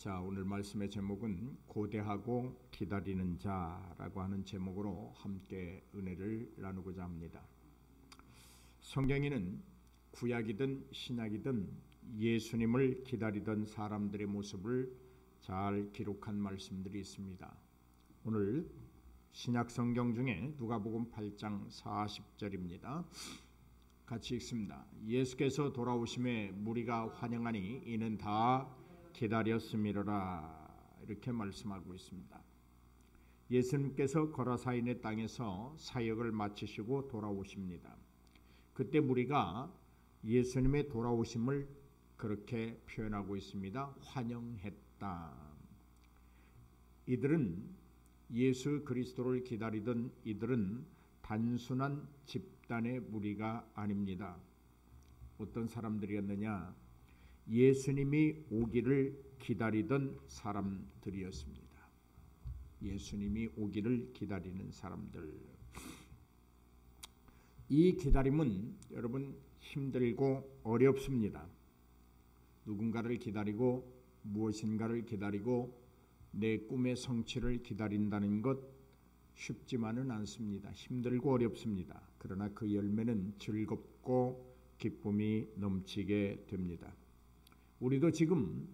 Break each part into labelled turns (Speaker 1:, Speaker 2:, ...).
Speaker 1: 자, 오늘 말씀의 제목은 고대하고 기다리는 자라고 하는 제목으로 함께 은혜를 나누고자 합니다. 성경에는 구약이든 신약이든 예수님을 기다리던 사람들의 모습을 잘 기록한 말씀들이 있습니다. 오늘 신약 성경 중에 누가복음 8장 40절입니다. 같이 읽습니다. 예수께서 돌아오심에 무리가 환영하니 이는 다 기다렸음이로라. 이렇게 말씀하고 있습니다. 예수님께서 거라사인의 땅에서 사역을 마치시고 돌아오십니다. 그때 무리가 예수님의 돌아오심을 그렇게 표현하고 있습니다. 환영했다. 이들은 예수 그리스도를 기다리던 이들은 단순한 집단의 무리가 아닙니다. 어떤 사람들이었느냐? 예수님이 오기를 기다리던 사람들이었습니다. 예수님이 오기를 기다리는 사람들. 이 기다림은 여러분 힘들고 어렵습니다. 누군가를 기다리고 무엇인가를 기다리고 내 꿈의 성취를 기다린다는 것 쉽지만은 않습니다. 힘들고 어렵습니다. 그러나 그 열매는 즐겁고 기쁨이 넘치게 됩니다. 우리도 지금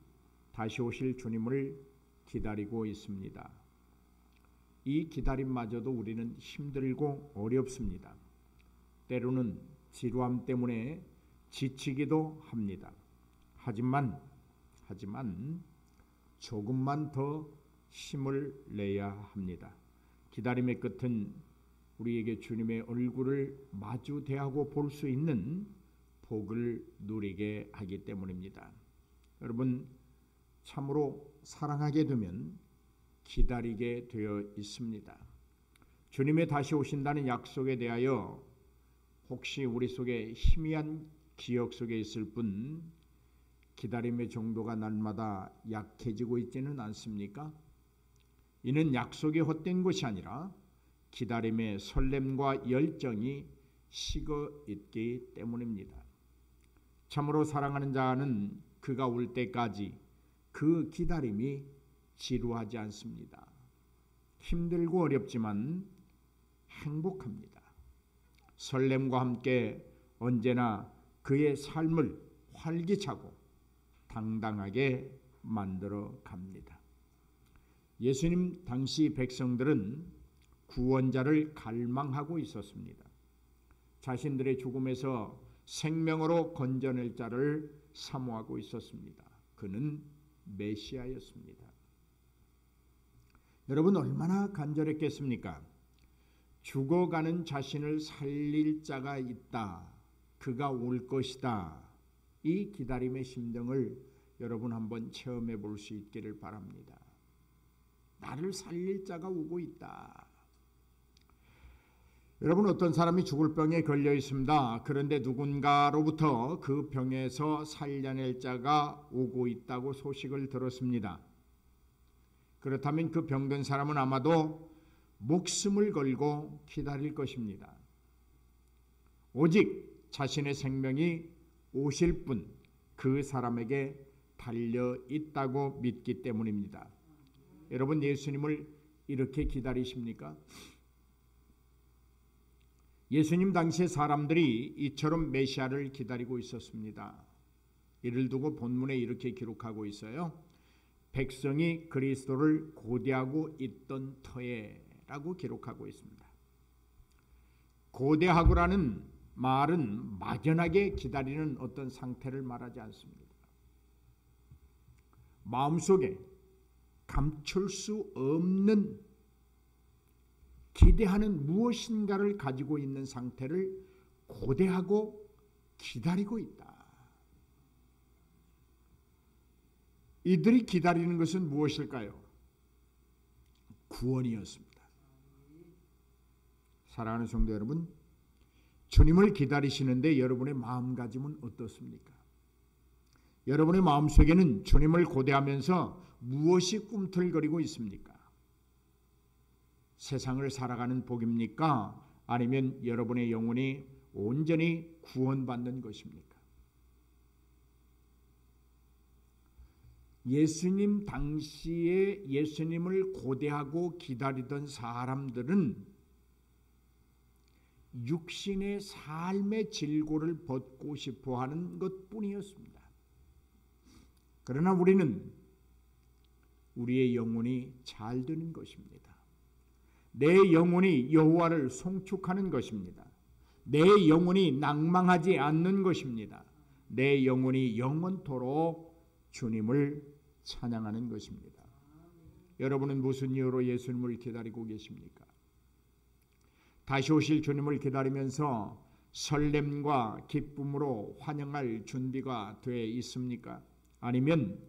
Speaker 1: 다시 오실 주님을 기다리고 있습니다. 이 기다림마저도 우리는 힘들고 어렵습니다. 때로는 지루함 때문에 지치기도 합니다. 하지만 조금만 더 힘을 내야 합니다. 기다림의 끝은 우리에게 주님의 얼굴을 마주 대하고 볼 수 있는 복을 누리게 하기 때문입니다. 여러분, 참으로 사랑하게 되면 기다리게 되어 있습니다. 주님의 다시 오신다는 약속에 대하여 혹시 우리 속에 희미한 기억 속에 있을 뿐 기다림의 정도가 날마다 약해지고 있지는 않습니까? 이는 약속이 헛된 것이 아니라 기다림의 설렘과 열정이 식어 있기 때문입니다. 참으로 사랑하는 자는 그가 올 때까지 그 기다림이 지루하지 않습니다. 힘들고 어렵지만 행복합니다. 설렘과 함께 언제나 그의 삶을 활기차고 당당하게 만들어 갑니다. 예수님 당시 백성들은 구원자를 갈망하고 있었습니다. 자신들의 죽음에서 생명으로 건져낼 자를 사모하고 있었습니다. 그는 메시아였습니다. 여러분, 얼마나 간절했겠습니까? 죽어가는 자신을 살릴 자가 있다. 그가 올 것이다. 이 기다림의 심정을 여러분 한번 체험해 볼 수 있기를 바랍니다. 나를 살릴 자가 오고 있다. 여러분, 어떤 사람이 죽을 병에 걸려 있습니다. 그런데 누군가로부터 그 병에서 살려낼 자가 오고 있다고 소식을 들었습니다. 그렇다면 그 병든 사람은 아마도 목숨을 걸고 기다릴 것입니다. 오직 자신의 생명이 오실 분, 그 사람에게 달려 있다고 믿기 때문입니다. 여러분, 예수님을 이렇게 기다리십니까? 예수님 당시의 사람들이 이처럼 메시아를 기다리고 있었습니다. 이를 두고 본문에 이렇게 기록하고 있어요. 백성이 그리스도를 고대하고 있던 터에 라고 기록하고 있습니다. 고대하고라는 말은 막연하게 기다리는 어떤 상태를 말하지 않습니다. 마음속에 감출 수 없는 기대하는 무엇인가를 가지고 있는 상태를 고대하고 기다리고 있다. 이들이 기다리는 것은 무엇일까요? 구원이었습니다. 사랑하는 성도 여러분, 주님을 기다리시는데 여러분의 마음가짐은 어떻습니까? 여러분의 마음속에는 주님을 고대하면서 무엇이 꿈틀거리고 있습니까? 세상을 살아가는 복입니까? 아니면 여러분의 영혼이 온전히 구원받는 것입니까? 예수님 당시에 예수님을 고대하고 기다리던 사람들은 육신의 삶의 질고를 벗고 싶어하는 것뿐이었습니다. 그러나 우리는 우리의 영혼이 잘 되는 것입니다. 내 영혼이 여호와를 송축하는 것입니다. 내 영혼이 낭망하지 않는 것입니다. 내 영혼이 영원토록 주님을 찬양하는 것입니다. 여러분은 무슨 이유로 예수님을 기다리고 계십니까? 다시 오실 주님을 기다리면서 설렘과 기쁨으로 환영할 준비가 되어 있습니까? 아니면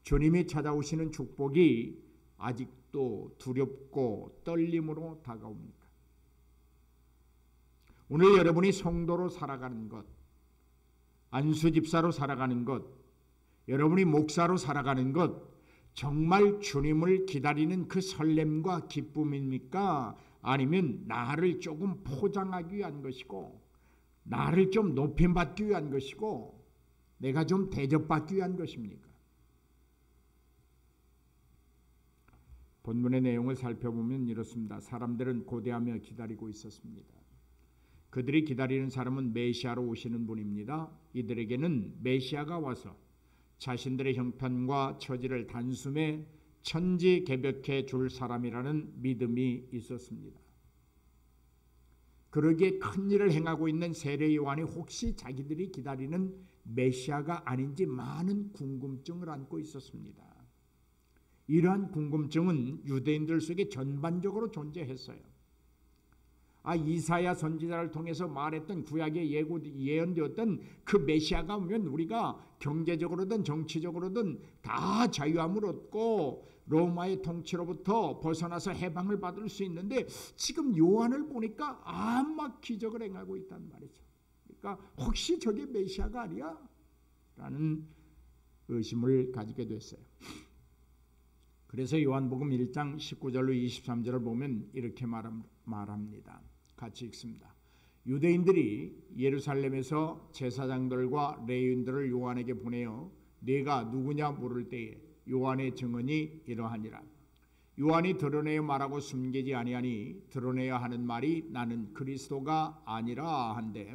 Speaker 1: 주님이 찾아오시는 축복이 아직도 두렵고 떨림으로 다가옵니까? 오늘 여러분이 성도로 살아가는 것, 안수집사로 살아가는 것, 여러분이 목사로 살아가는 것, 정말 주님을 기다리는 그 설렘과 기쁨입니까? 아니면 나를 조금 포장하기 위한 것이고, 나를 좀 높임받기 위한 것이고, 내가 좀 대접받기 위한 것입니까? 본문의 내용을 살펴보면 이렇습니다. 사람들은 고대하며 기다리고 있었습니다. 그들이 기다리는 사람은 메시아로 오시는 분입니다. 이들에게는 메시아가 와서 자신들의 형편과 처지를 단숨에 천지개벽해 줄 사람이라는 믿음이 있었습니다. 그러기에 큰 일을 행하고 있는 세례 요한이 혹시 자기들이 기다리는 메시아가 아닌지 많은 궁금증을 안고 있었습니다. 이러한 궁금증은 유대인들 속에 전반적으로 존재했어요. 이사야 선지자를 통해서 말했던 구약의 예언되었던 그 메시아가 오면 우리가 경제적으로든 정치적으로든 다 자유함을 얻고 로마의 통치로부터 벗어나서 해방을 받을 수 있는데, 지금 요한을 보니까 막 기적을 행하고 있단 말이죠. 그러니까 혹시 저게 메시아가 아니야? 라는 의심을 가지게 됐어요. 그래서 요한복음 1장 19절로 23절을 보면 이렇게 말합니다. 같이 읽습니다. 유대인들이 예루살렘에서 제사장들과 레위인들을 요한에게 보내어 네가 누구냐 물을 때에 요한의 증언이 이러하니라. 요한이 드러내어 말하고 숨기지 아니하니 드러내야 하는 말이 나는 그리스도가 아니라 한데,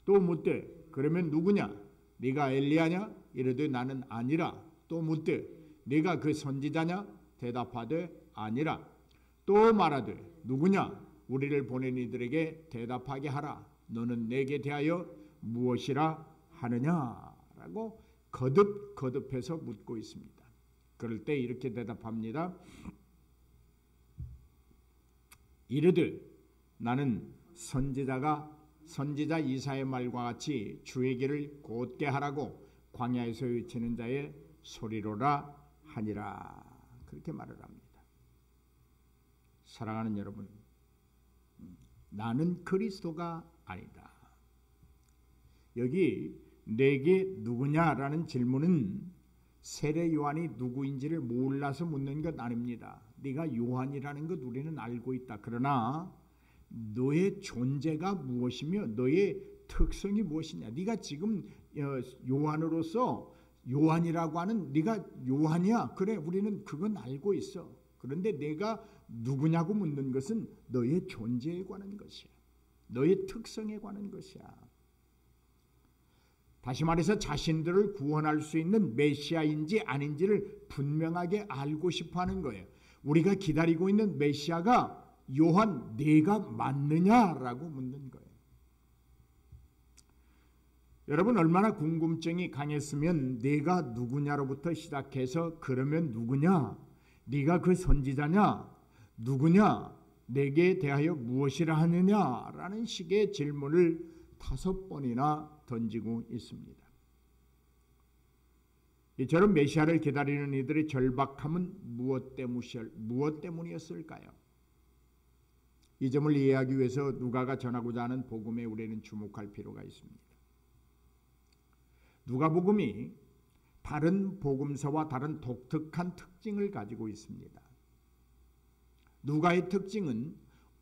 Speaker 1: 또 묻되 그러면 누구냐? 네가 엘리야냐? 이르되 나는 아니라. 또 묻되 네가 그 선지자냐? 대답하되 아니라. 또 말하되 누구냐? 우리를 보낸 이들에게 대답하게 하라. 너는 내게 대하여 무엇이라 하느냐라고 거듭해서 묻고 있습니다. 그럴 때 이렇게 대답합니다. 이르되 나는 선지자 이사의 말과 같이 주의 길을 곧게 하라고 광야에서 외치는 자의 소리로라 하니라. 그렇게 말을 합니다. 사랑하는 여러분, 나는 그리스도가 아니다. 여기 내게 누구냐라는 질문은 세례 요한이 누구인지를 몰라서 묻는 것 아닙니다. 네가 요한이라는 것 우리는 알고 있다. 그러나 너의 존재가 무엇이며 너의 특성이 무엇이냐? 네가 지금 요한으로서 요한이라고 하는 네가 요한이야. 그래, 우리는 그건 알고 있어. 그런데 내가 누구냐고 묻는 것은 너의 존재에 관한 것이야. 너의 특성에 관한 것이야. 다시 말해서 자신들을 구원할 수 있는 메시아인지 아닌지를 분명하게 알고 싶어하는 거예요. 우리가 기다리고 있는 메시아가 요한 네가 맞느냐라고 묻는 거예요. 여러분, 얼마나 궁금증이 강했으면 네가 누구냐로부터 시작해서 그러면 누구냐? 네가 그 선지자냐? 누구냐? 내게 대하여 무엇이라 하느냐라는 식의 질문을 5번이나 던지고 있습니다. 이처럼 메시아를 기다리는 이들의 절박함은 무엇 때문이었을까요? 이 점을 이해하기 위해서 누가가 전하고자 하는 복음에 우리는 주목할 필요가 있습니다. 누가복음이 다른 복음서와 다른 독특한 특징을 가지고 있습니다. 누가의 특징은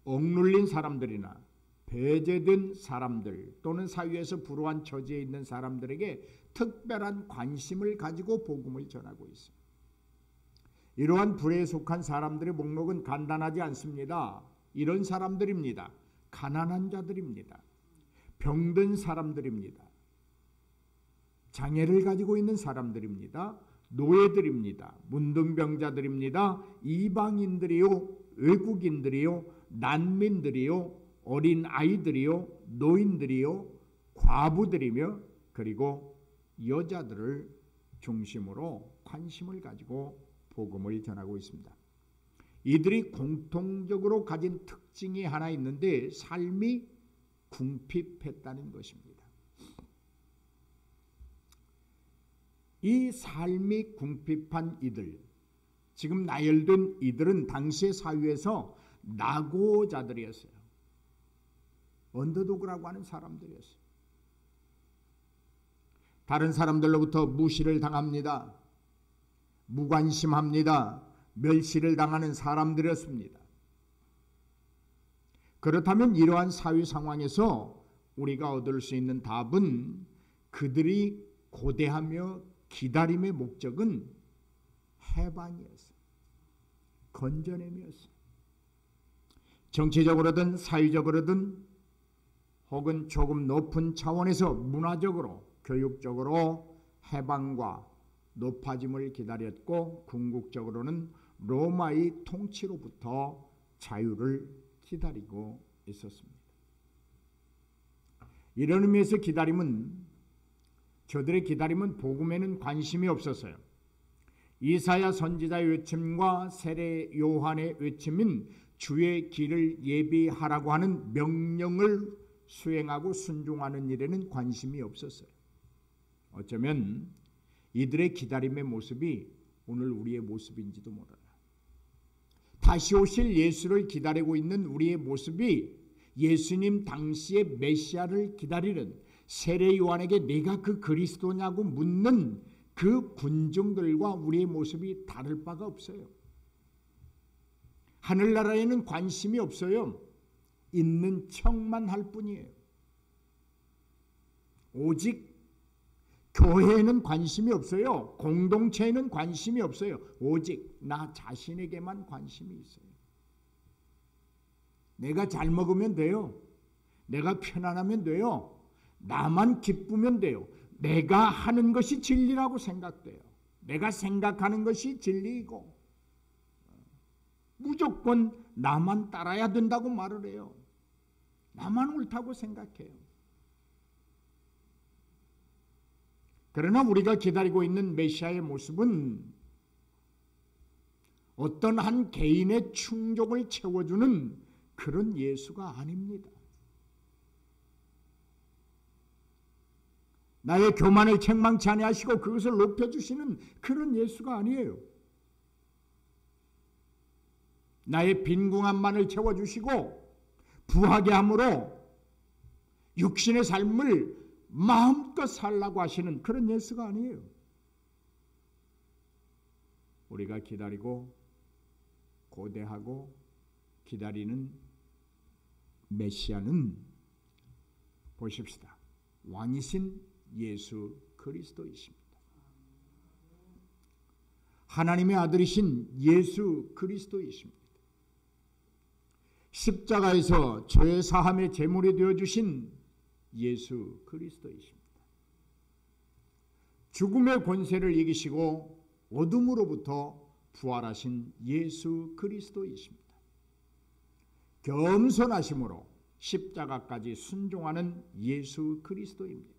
Speaker 1: 억눌린 사람들이나 배제된 사람들 또는 사회에서 불우한 처지에 있는 사람들에게 특별한 관심을 가지고 복음을 전하고 있습니다. 이러한 불에 속한 사람들의 목록은 간단하지 않습니다. 이런 사람들입니다. 가난한 자들입니다. 병든 사람들입니다. 장애를 가지고 있는 사람들입니다. 노예들입니다. 문둥병자들입니다. 이방인들이요, 외국인들이요, 난민들이요, 어린 아이들이요, 노인들이요, 과부들이며 그리고 여자들을 중심으로 관심을 가지고 복음을 전하고 있습니다. 이들이 공통적으로 가진 특징이 하나 있는데 삶이 궁핍했다는 것입니다. 이 삶이 궁핍한 이들, 지금 나열된 이들은 당시의 사회에서 낙오자들이었어요. 언더도그라고 하는 사람들이었어요. 다른 사람들로부터 무시를 당합니다. 무관심합니다. 멸시를 당하는 사람들이었습니다. 그렇다면 이러한 사회 상황에서 우리가 얻을 수 있는 답은 그들이 고대하며 기다림의 목적은 해방이었어요. 건져냄이었어요. 정치적으로든 사회적으로든 혹은 조금 높은 차원에서 문화적으로 교육적으로 해방과 높아짐을 기다렸고 궁극적으로는 로마의 통치로부터 자유를 기다리고 있었습니다. 이런 의미에서 저들의 기다림은 복음에는 관심이 없었어요. 이사야 선지자의 외침과 세례 요한의 외침인 주의 길을 예비하라고 하는 명령을 수행하고 순종하는 일에는 관심이 없었어요. 어쩌면 이들의 기다림의 모습이 오늘 우리의 모습인지도 몰라요. 다시 오실 예수를 기다리고 있는 우리의 모습이 예수님 당시의 메시아를 기다리는 세례 요한에게 내가 그 그리스도냐고 묻는 그 군중들과 우리의 모습이 다를 바가 없어요. 하늘나라에는 관심이 없어요. 있는 척만 할 뿐이에요. 오직 교회에는 관심이 없어요. 공동체에는 관심이 없어요. 오직 나 자신에게만 관심이 있어요. 내가 잘 먹으면 돼요. 내가 편안하면 돼요. 나만 기쁘면 돼요. 내가 하는 것이 진리라고 생각돼요. 내가 생각하는 것이 진리이고 무조건 나만 따라야 된다고 말을 해요. 나만 옳다고 생각해요. 그러나 우리가 기다리고 있는 메시아의 모습은 어떤 한 개인의 충족을 채워주는 그런 예수가 아닙니다. 나의 교만을 책망치 아니하시고 그것을 높여주시는 그런 예수가 아니에요. 나의 빈궁함만을 채워주시고 부하게 함으로 육신의 삶을 마음껏 살라고 하시는 그런 예수가 아니에요. 우리가 기다리고 고대하고 기다리는 메시아는 보십시다. 왕이신 예수 그리스도이십니다. 하나님의 아들이신 예수 그리스도이십니다. 십자가에서 죄 사함의 제물이 되어주신 예수 그리스도이십니다. 죽음의 권세를 이기시고 어둠으로부터 부활하신 예수 그리스도이십니다. 겸손하심으로 십자가까지 순종하는 예수 그리스도입니다.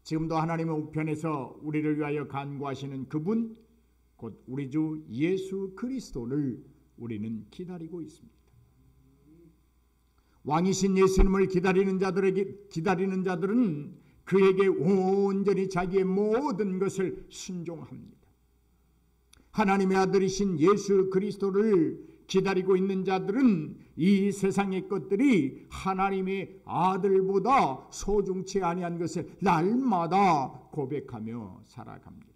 Speaker 1: 지금도 하나님의 우편에서 우리를 위하여 간구하시는 그분 곧 우리 주 예수 그리스도를 우리는 기다리고 있습니다. 왕이신 예수님을 기다리는 자들은 그에게 온전히 자기의 모든 것을 순종합니다. 하나님의 아들이신 예수 그리스도를 기다리고 있는 자들은 이 세상의 것들이 하나님의 아들보다 소중치 아니한 것을 날마다 고백하며 살아갑니다.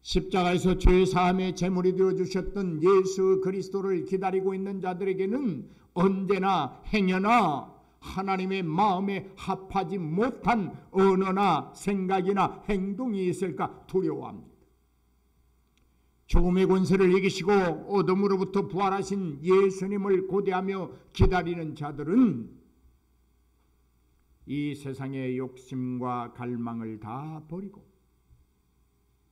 Speaker 1: 십자가에서 죄 사함의 제물이 되어주셨던 예수 그리스도를 기다리고 있는 자들에게는 언제나 행여나 하나님의 마음에 합하지 못한 언어나 생각이나 행동이 있을까 두려워합니다. 죽음의 권세를 이기시고 어둠으로부터 부활하신 예수님을 고대하며 기다리는 자들은 이 세상의 욕심과 갈망을 다 버리고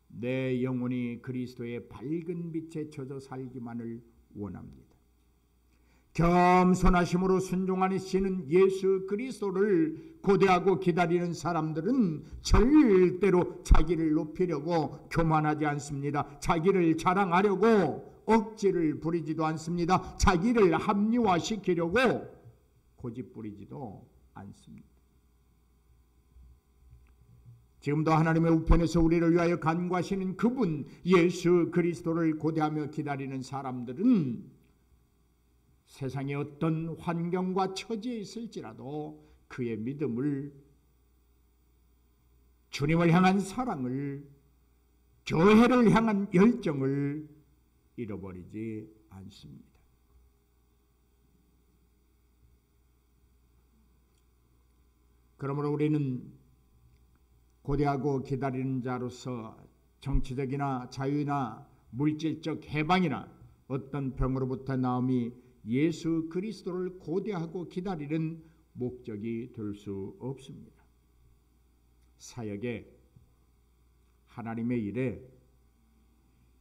Speaker 1: 내 영혼이 그리스도의 밝은 빛에 젖어 살기만을 원합니다. 겸손하심으로 순종하시는 예수 그리스도를 고대하고 기다리는 사람들은 절대로 자기를 높이려고 교만하지 않습니다. 자기를 자랑하려고 억지를 부리지도 않습니다. 자기를 합리화시키려고 고집 부리지도 않습니다. 지금도 하나님의 우편에서 우리를 위하여 간구하시는 그분 예수 그리스도를 고대하며 기다리는 사람들은 세상의 어떤 환경과 처지에 있을지라도 그의 믿음을, 주님을 향한 사랑을, 교회를 향한 열정을 잃어버리지 않습니다. 그러므로 우리는 고대하고 기다리는 자로서 정치적이나 자유나 물질적 해방이나 어떤 병으로부터 나음이 예수 그리스도를 고대하고 기다리는 목적이 될 수 없습니다. 사역에, 하나님의 일에,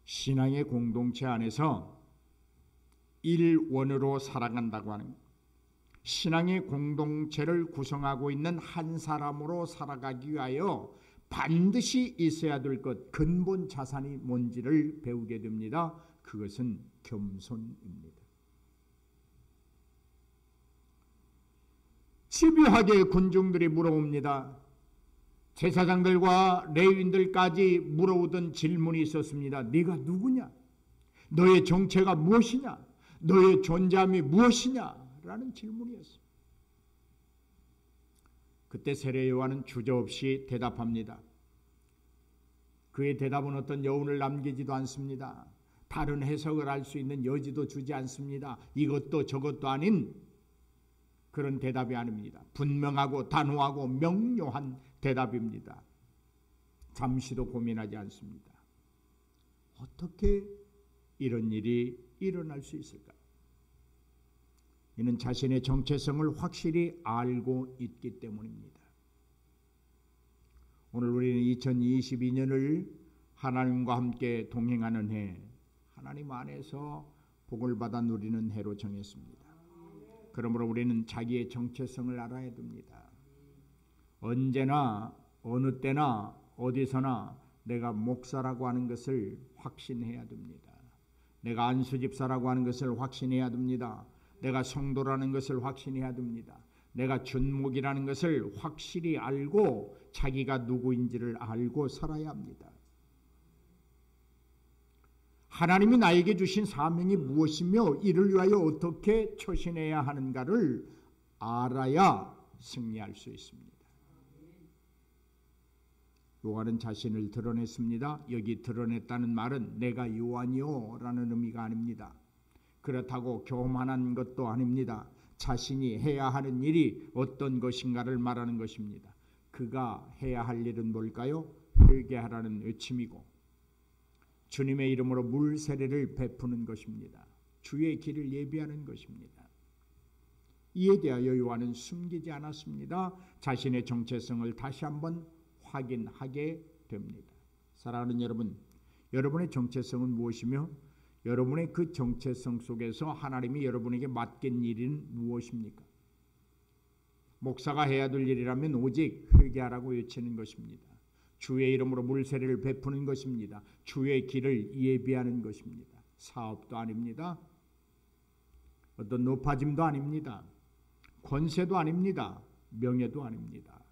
Speaker 1: 신앙의 공동체 안에서 일원으로 살아간다고 하는, 신앙의 공동체를 구성하고 있는 한 사람으로 살아가기 위하여 반드시 있어야 될 것, 근본 자산이 뭔지를 배우게 됩니다. 그것은 겸손입니다. 집요하게 군중들이 물어옵니다. 제사장들과 레위인들까지 물어오던 질문이 있었습니다. 네가 누구냐? 너의 정체가 무엇이냐? 너의 존재함이 무엇이냐? 라는 질문이었습니다. 그때 세례 요한은 주저없이 대답합니다. 그의 대답은 어떤 여운을 남기지도 않습니다. 다른 해석을 할 수 있는 여지도 주지 않습니다. 이것도 저것도 아닌 그런 대답이 아닙니다. 분명하고 단호하고 명료한 대답입니다. 잠시도 고민하지 않습니다. 어떻게 이런 일이 일어날 수 있을까? 이는 자신의 정체성을 확실히 알고 있기 때문입니다. 오늘 우리는 2022년을 하나님과 함께 동행하는 해, 하나님 안에서 복을 받아 누리는 해로 정했습니다. 그러므로 우리는 자기의 정체성을 알아야 됩니다. 언제나 어느 때나 어디서나 내가 목사라고 하는 것을 확신해야 됩니다. 내가 안수집사라고 하는 것을 확신해야 됩니다. 내가 성도라는 것을 확신해야 됩니다. 내가 준목이라는 것을 확실히 알고 자기가 누구인지를 알고 살아야 합니다. 하나님이 나에게 주신 사명이 무엇이며 이를 위하여 어떻게 처신해야 하는가를 알아야 승리할 수 있습니다. 요한은 자신을 드러냈습니다. 여기 드러냈다는 말은 내가 요한이요 라는 의미가 아닙니다. 그렇다고 교만한 것도 아닙니다. 자신이 해야 하는 일이 어떤 것인가를 말하는 것입니다. 그가 해야 할 일은 뭘까요? 회개하라는 외침이고 주님의 이름으로 물 세례를 베푸는 것입니다. 주의 길을 예비하는 것입니다. 이에 대하여 요한은 숨기지 않았습니다. 자신의 정체성을 다시 한번 확인하게 됩니다. 사랑하는 여러분, 여러분의 정체성은 무엇이며 여러분의 그 정체성 속에서 하나님이 여러분에게 맡긴 일은 무엇입니까? 목사가 해야 될 일이라면 오직 회개하라고 외치는 것입니다. 주의 이름으로 물세례를 베푸는 것입니다. 주의 길을 예비하는 것입니다. 사업도 아닙니다. 어떤 높아짐도 아닙니다. 권세도 아닙니다. 명예도 아닙니다.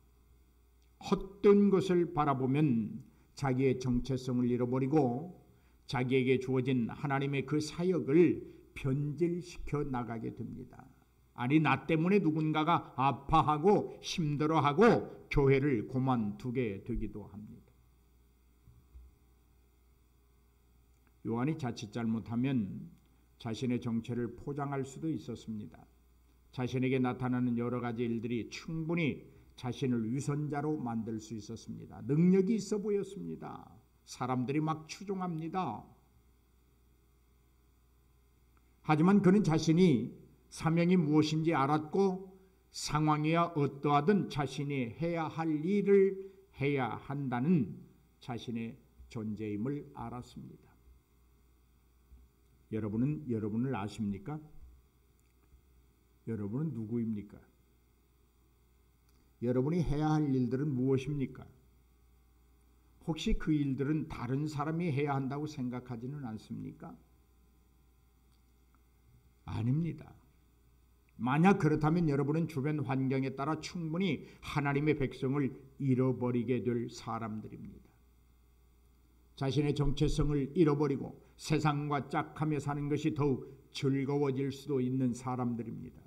Speaker 1: 헛된 것을 바라보면 자기의 정체성을 잃어버리고 자기에게 주어진 하나님의 그 사역을 변질시켜 나가게 됩니다. 아니, 나 때문에 누군가가 아파하고 힘들어하고 교회를 그만두게 되기도 합니다. 요한이 자칫 잘못하면 자신의 정체를 포장할 수도 있었습니다. 자신에게 나타나는 여러 가지 일들이 충분히 자신을 위선자로 만들 수 있었습니다. 능력이 있어 보였습니다. 사람들이 막 추종합니다. 하지만 그는 자신이 사명이 무엇인지 알았고 상황이야 어떠하든 자신이 해야 할 일을 해야 한다는 자신의 존재임을 알았습니다. 여러분은 여러분을 아십니까? 여러분은 누구입니까? 여러분이 해야 할 일들은 무엇입니까? 혹시 그 일들은 다른 사람이 해야 한다고 생각하지는 않습니까? 아닙니다. 만약 그렇다면 여러분은 주변 환경에 따라 충분히 하나님의 백성을 잃어버리게 될 사람들입니다. 자신의 정체성을 잃어버리고 세상과 짝하며 사는 것이 더욱 즐거워질 수도 있는 사람들입니다.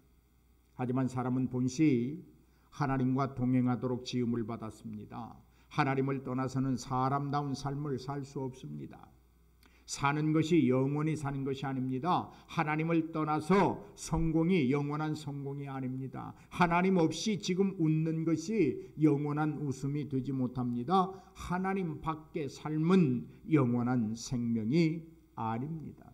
Speaker 1: 하지만 사람은 본시 하나님과 동행하도록 지음을 받았습니다. 하나님을 떠나서는 사람다운 삶을 살 수 없습니다. 사는 것이 영원히 사는 것이 아닙니다. 하나님을 떠나서 성공이 영원한 성공이 아닙니다. 하나님 없이 지금 웃는 것이 영원한 웃음이 되지 못합니다. 하나님 밖의 삶은 영원한 생명이 아닙니다.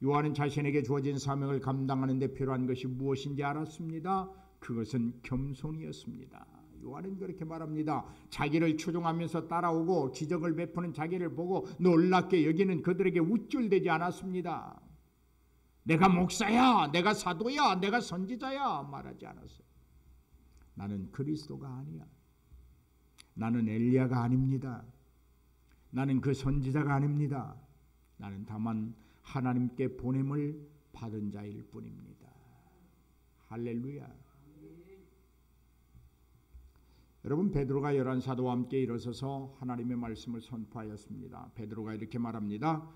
Speaker 1: 요한은 자신에게 주어진 사명을 감당하는 데 필요한 것이 무엇인지 알았습니다. 그것은 겸손이었습니다. 요한은 그렇게 말합니다. 자기를 추종하면서 따라오고 기적을 베푸는 자기를 보고 놀랍게 여기는 그들에게 우쭐대지 않았습니다. 내가 목사야, 내가 사도야, 내가 선지자야 말하지 않았어요. 나는 그리스도가 아니야. 나는 엘리야가 아닙니다. 나는 그 선지자가 아닙니다. 나는 다만 하나님께 보냄을 받은 자일 뿐입니다. 할렐루야. 여러분, 베드로가 11사도와 함께 일어서서 하나님의 말씀을 선포하였습니다. 베드로가 이렇게 말합니다.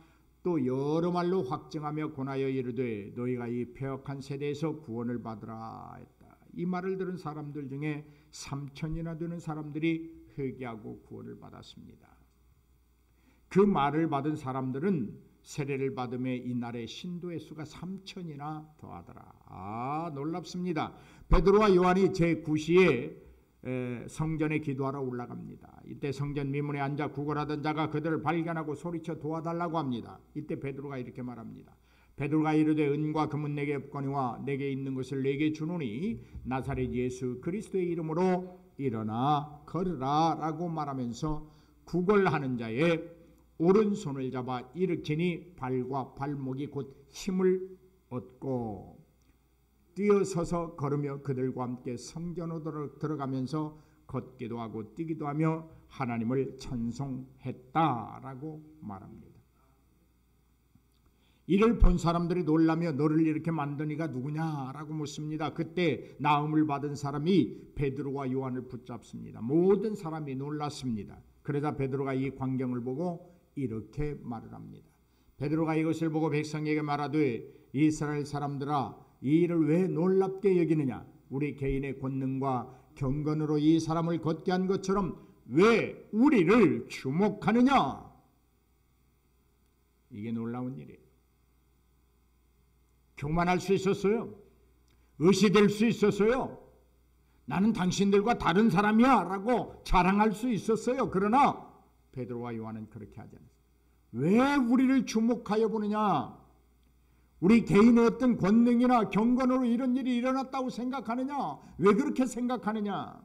Speaker 1: 또 여러 말로 확증하며 권하여 이르되 너희가 이 패역한 세대에서 구원을 받으라 했다. 이 말을 들은 사람들 중에 3,000이나 되는 사람들이 회개하고 구원을 받았습니다. 그 말을 받은 사람들은 세례를 받음에 이날의 신도의 수가 3,000이나 더하더라. 놀랍습니다. 베드로와 요한이 제9시에 성전에 기도하러 올라갑니다. 이때 성전 미문에 앉아 구걸하던 자가 그들을 발견하고 소리쳐 도와달라고 합니다. 이때 베드로가 이렇게 말합니다. 베드로가 이르되 은과 금은 내게 없거니와 내게 있는 것을 내게 주노니 나사렛 예수 그리스도의 이름으로 일어나 걸으라 라고 말하면서 구걸하는 자의 오른손을 잡아 일으키니 발과 발목이 곧 힘을 얻고 뛰어서서 걸으며 그들과 함께 성전으로 들어가면서 걷기도 하고 뛰기도 하며 하나님을 찬송했다라고 말합니다. 이를 본 사람들이 놀라며 너를 이렇게 만든 이가 누구냐라고 묻습니다. 그때 나음을 받은 사람이 베드로와 요한을 붙잡습니다. 모든 사람이 놀랐습니다. 그러자 베드로가 이 광경을 보고 이렇게 말을 합니다. 베드로가 이것을 보고 백성에게 말하되 이스라엘 사람들아 이 일을 왜 놀랍게 여기느냐? 우리 개인의 권능과 경건으로 이 사람을 걷게 한 것처럼 왜 우리를 주목하느냐? 이게 놀라운 일이에요. 교만할 수 있었어요. 의시될 수 있었어요. 나는 당신들과 다른 사람이야 라고 자랑할 수 있었어요. 그러나 베드로와 요한은 그렇게 하지 않았어요. 왜 우리를 주목하여 보느냐? 우리 개인의 어떤 권능이나 경건으로 이런 일이 일어났다고 생각하느냐? 왜 그렇게 생각하느냐?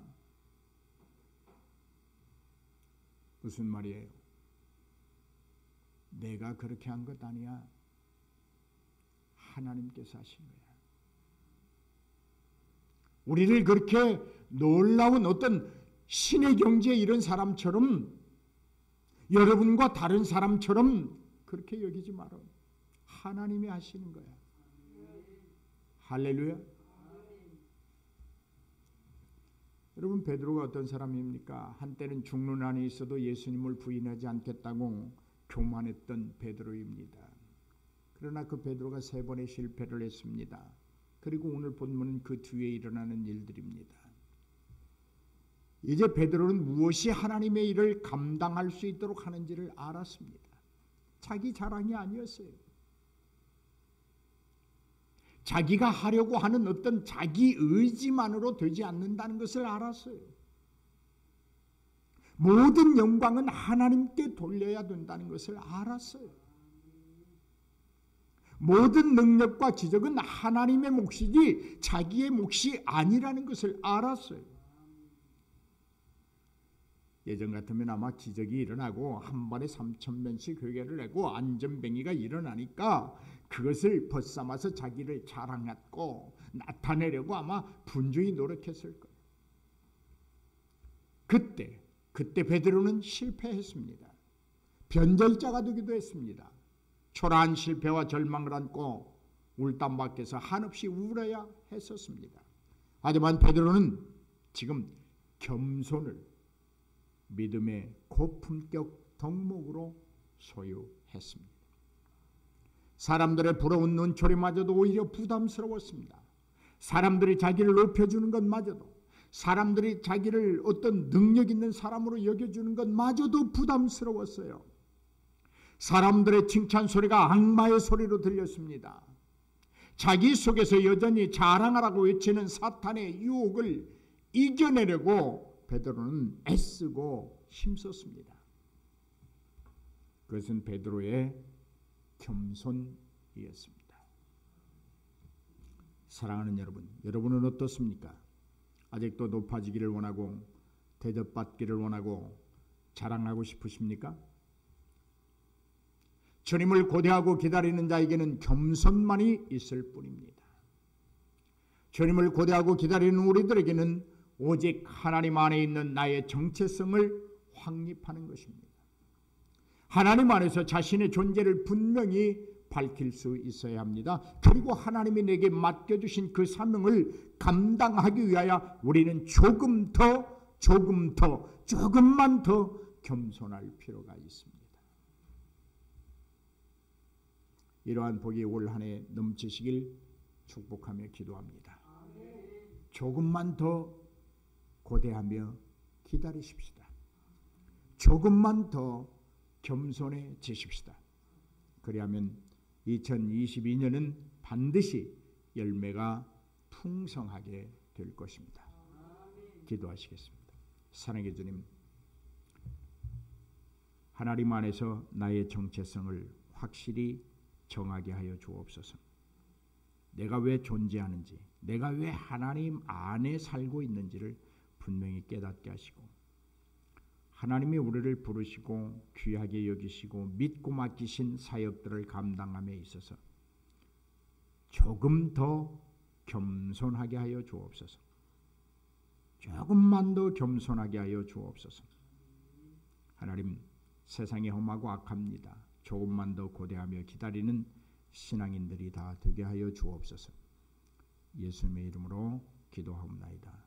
Speaker 1: 무슨 말이에요? 내가 그렇게 한 것 아니야. 하나님께서 하신 거야. 우리를 그렇게 놀라운 어떤 신의 경지에 이른 사람처럼 여러분과 다른 사람처럼 그렇게 여기지 말아. 하나님이 하시는 거야. 할렐루야. 여러분, 베드로가 어떤 사람입니까? 한때는 죽는 한이 있어도 예수님을 부인하지 않겠다고 교만했던 베드로입니다. 그러나 그 베드로가 3번의 실패를 했습니다. 그리고 오늘 본문은 그 뒤에 일어나는 일들입니다. 이제 베드로는 무엇이 하나님의 일을 감당할 수 있도록 하는지를 알았습니다. 자기 자랑이 아니었어요. 자기가 하려고 하는 어떤 자기 의지만으로 되지 않는다는 것을 알았어요. 모든 영광은 하나님께 돌려야 된다는 것을 알았어요. 모든 능력과 기적은 하나님의 몫이지 자기의 몫이 아니라는 것을 알았어요. 예전 같으면 아마 기적이 일어나고 한 번에 3,000명씩 회개를 내고 안전뱅이가 일어나니까 그것을 벗삼아서 자기를 자랑했고 나타내려고 아마 분주히 노력했을 거예요. 그때 베드로는 실패했습니다. 변절자가 되기도 했습니다. 초라한 실패와 절망을 안고 울단 밖에서 한없이 울어야 했었습니다. 하지만 베드로는 지금 겸손을 믿음의 고품격 덕목으로 소유했습니다. 사람들의 부러운 눈초리마저도 오히려 부담스러웠습니다. 사람들이 자기를 높여주는 것마저도, 사람들이 자기를 어떤 능력 있는 사람으로 여겨주는 것마저도 부담스러웠어요. 사람들의 칭찬 소리가 악마의 소리로 들렸습니다. 자기 속에서 여전히 자랑하라고 외치는 사탄의 유혹을 이겨내려고 베드로는 애쓰고 힘썼습니다. 그것은 베드로의 겸손이었습니다. 사랑하는 여러분, 여러분은 어떻습니까? 아직도 높아지기를 원하고 대접받기를 원하고 자랑하고 싶으십니까? 주님을 고대하고 기다리는 자에게는 겸손만이 있을 뿐입니다. 주님을 고대하고 기다리는 우리들에게는 오직 하나님 안에 있는 나의 정체성을 확립하는 것입니다. 하나님 안에서 자신의 존재를 분명히 밝힐 수 있어야 합니다. 그리고 하나님이 내게 맡겨주신 그 사명을 감당하기 위하여 우리는 조금만 더 겸손할 필요가 있습니다. 이러한 복이 올 한 해 넘치시길 축복하며 기도합니다. 조금만 더 고대하며 기다리십시다. 조금만 더 겸손해지십시다. 그리하면 2022년은 반드시 열매가 풍성하게 될 것입니다. 기도하시겠습니다. 사랑의 주님, 하나님 안에서 나의 정체성을 확실히 정하게 하여 주옵소서. 내가 왜 존재하는지, 내가 왜 하나님 안에 살고 있는지를 분명히 깨닫게 하시고, 하나님이 우리를 부르시고 귀하게 여기시고 믿고 맡기신 사역들을 감당함에 있어서 조금 더 겸손하게 하여 주옵소서. 조금만 더 겸손하게 하여 주옵소서. 하나님, 세상이 험하고 악합니다. 조금만 더 고대하며 기다리는 신앙인들이 다 되게 하여 주옵소서. 예수님의 이름으로 기도하옵나이다.